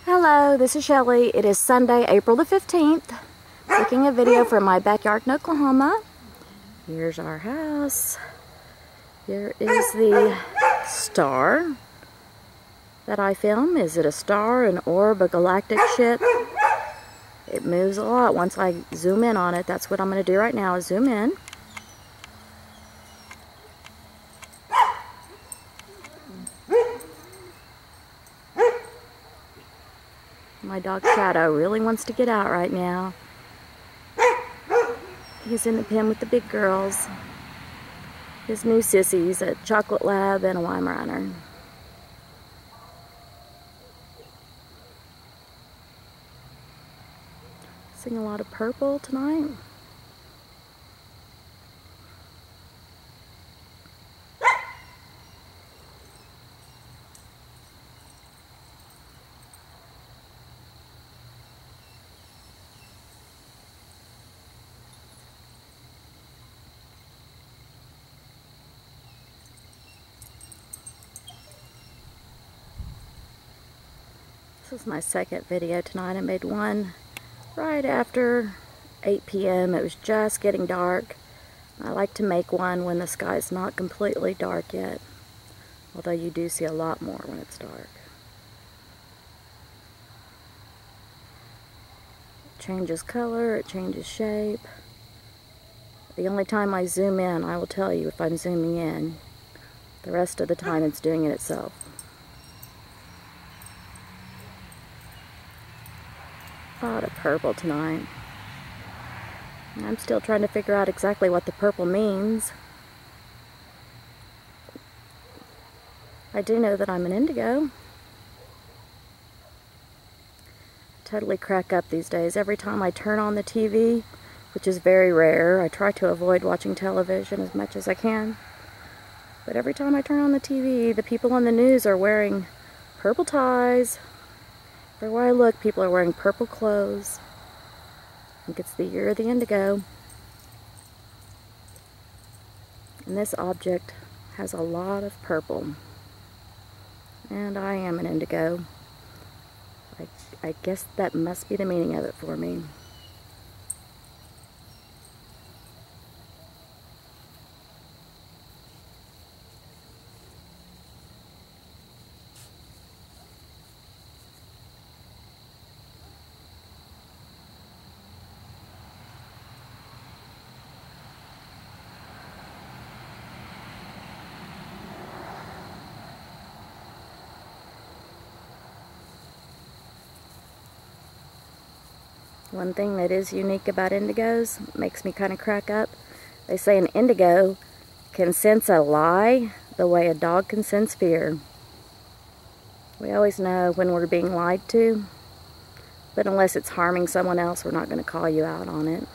Hello, this is Shelly. It is Sunday, April the 15th. Making a video from my backyard in Oklahoma. Here's our house. Here is the star that I film. Is it a star, an orb, a galactic ship? It moves a lot. Once I zoom in on it, that's what I'm going to do right now, is zoom in. My dog Shadow really wants to get out right now. He's in the pen with the big girls. His new sissies, a chocolate lab and a Weimaraner. Seeing a lot of purple tonight. This is my second video tonight. I made one right after 8 p.m. It was just getting dark. I like to make one when the sky's not completely dark yet, although you do see a lot more when it's dark. It changes color, it changes shape. The only time I zoom in, I will tell you if I'm zooming in. The rest of the time it's doing it itself. A lot of purple tonight. I'm still trying to figure out exactly what the purple means. I do know that I'm an indigo. Totally crack up these days. Every time I turn on the TV, which is very rare, I try to avoid watching television as much as I can. But every time I turn on the TV, the people on the news are wearing purple ties. Everywhere I look, people are wearing purple clothes. I think it's the year of the indigo. And this object has a lot of purple. And I am an indigo. I guess that must be the meaning of it for me. One thing that is unique about indigos, makes me kind of crack up. They say an indigo can sense a lie the way a dog can sense fear. We always know when we're being lied to, but unless it's harming someone else, we're not going to call you out on it.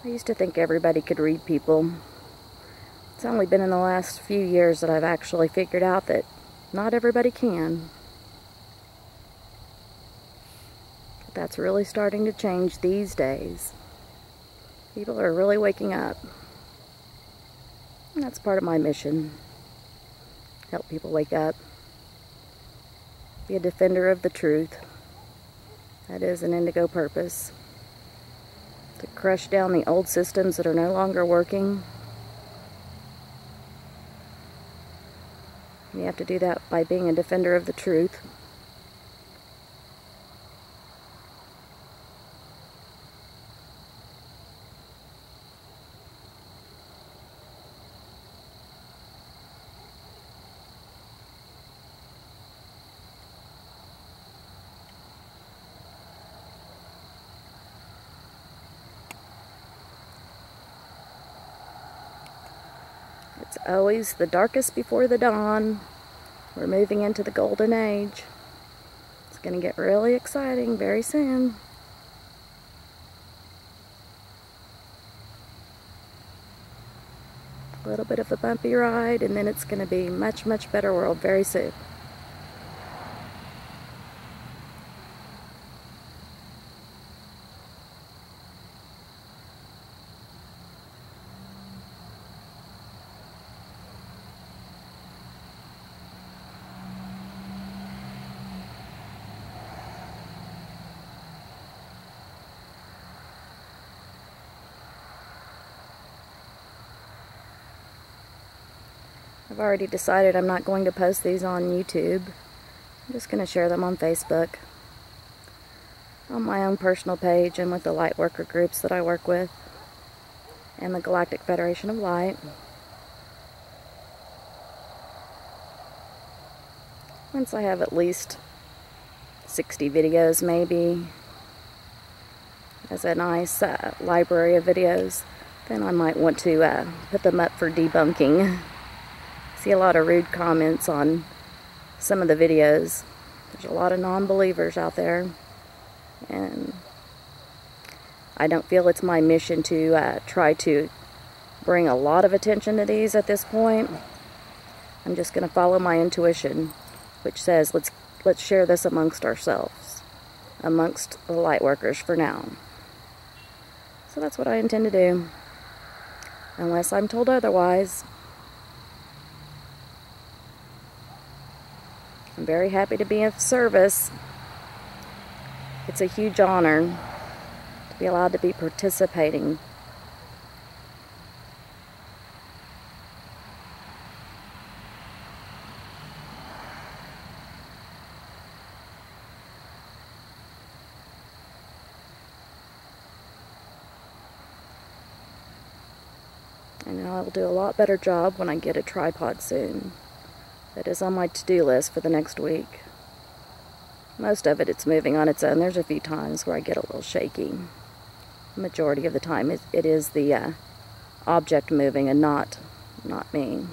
I used to think everybody could read people. It's only been in the last few years that I've actually figured out that not everybody can. But that's really starting to change these days. People are really waking up. And that's part of my mission. Help people wake up. Be a defender of the truth. That is an indigo purpose. To crush down the old systems that are no longer working. You have to do that by being a defender of the truth. It's always the darkest before the dawn. We're moving into the golden age. It's going to get really exciting very soon. A little bit of a bumpy ride, and then it's going to be much, much better world very soon. I've already decided I'm not going to post these on YouTube. I'm just going to share them on Facebook, on my own personal page, and with the light worker groups that I work with, and the Galactic Federation of Light. Once I have at least 60 videos, maybe, as a nice library of videos, then I might want to put them up for debunking. I see a lot of rude comments on some of the videos. There's a lot of non-believers out there, and I don't feel it's my mission to try to bring a lot of attention to these at this point. I'm just going to follow my intuition, which says let's share this amongst ourselves, amongst the light workers for now. So that's what I intend to do, unless I'm told otherwise. I'm very happy to be of service. It's a huge honor to be allowed to be participating. I know I'll do a lot better job when I get a tripod soon. That is on my to-do list for the next week. Most of it's moving on its own. There's a few times where I get a little shaky. The majority of the time it is the object moving and not me.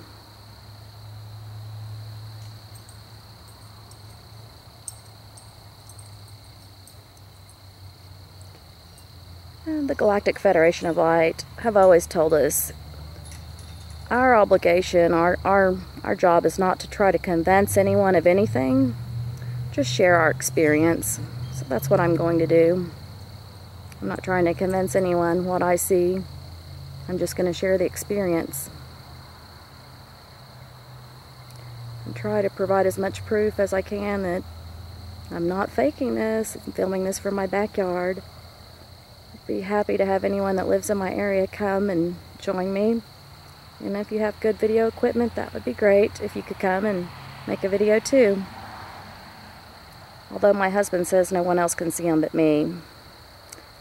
And the Galactic Federation of Light have always told us our obligation, our job is not to try to convince anyone of anything, just share our experience. So that's what I'm going to do. I'm not trying to convince anyone what I see. I'm just going to share the experience and try to provide as much proof as I can that I'm not faking this. I'm filming this from my backyard. I'd be happy to have anyone that lives in my area come and join me. And if you have good video equipment, that would be great if you could come and make a video too. Although my husband says no one else can see them but me.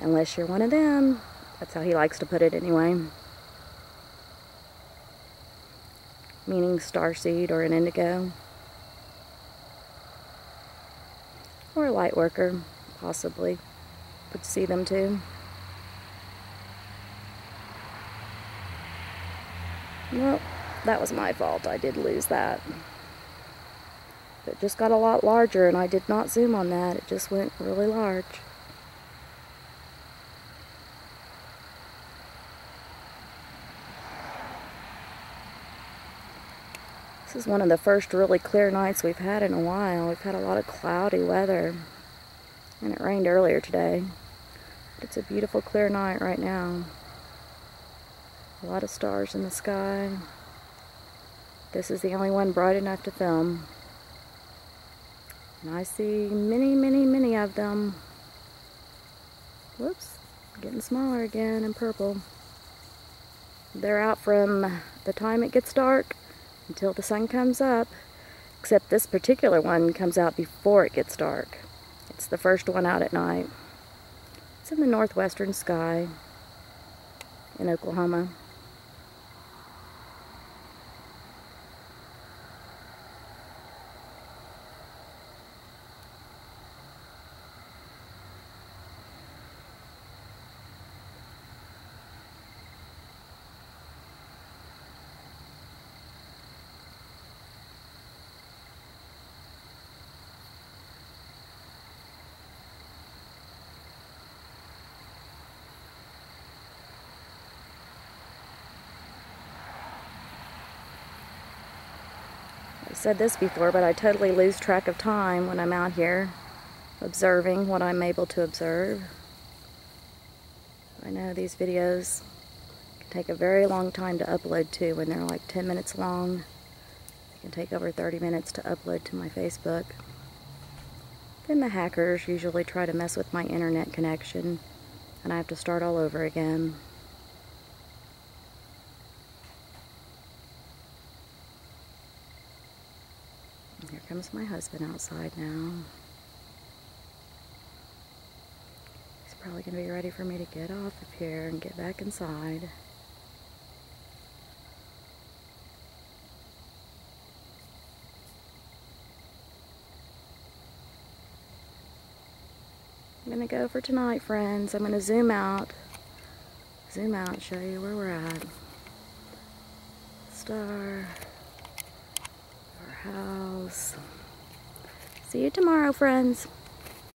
Unless you're one of them. That's how he likes to put it anyway. Meaning starseed or an indigo. Or a light worker, possibly. Would see them too. Well, that was my fault. I did lose that. It just got a lot larger, and I did not zoom on that. It just went really large. This is one of the first really clear nights we've had in a while. We've had a lot of cloudy weather, and it rained earlier today. But it's a beautiful clear night right now. A lot of stars in the sky. This is the only one bright enough to film. And I see many, many, many of them. Whoops, getting smaller again and purple. They're out from the time it gets dark until the sun comes up, except this particular one comes out before it gets dark. It's the first one out at night. It's in the northwestern sky in Oklahoma. I've said this before, but I totally lose track of time when I'm out here observing what I'm able to observe. I know these videos can take a very long time to upload to when they're like 10 minutes long. They can take over 30 minutes to upload to my Facebook. Then the hackers usually try to mess with my internet connection, and I have to start all over again. Here comes my husband outside now. He's probably going to be ready for me to get off of here and get back inside. I'm going to go for tonight, friends. I'm going to zoom out and show you where we're at. Star, our house. See you tomorrow, friends.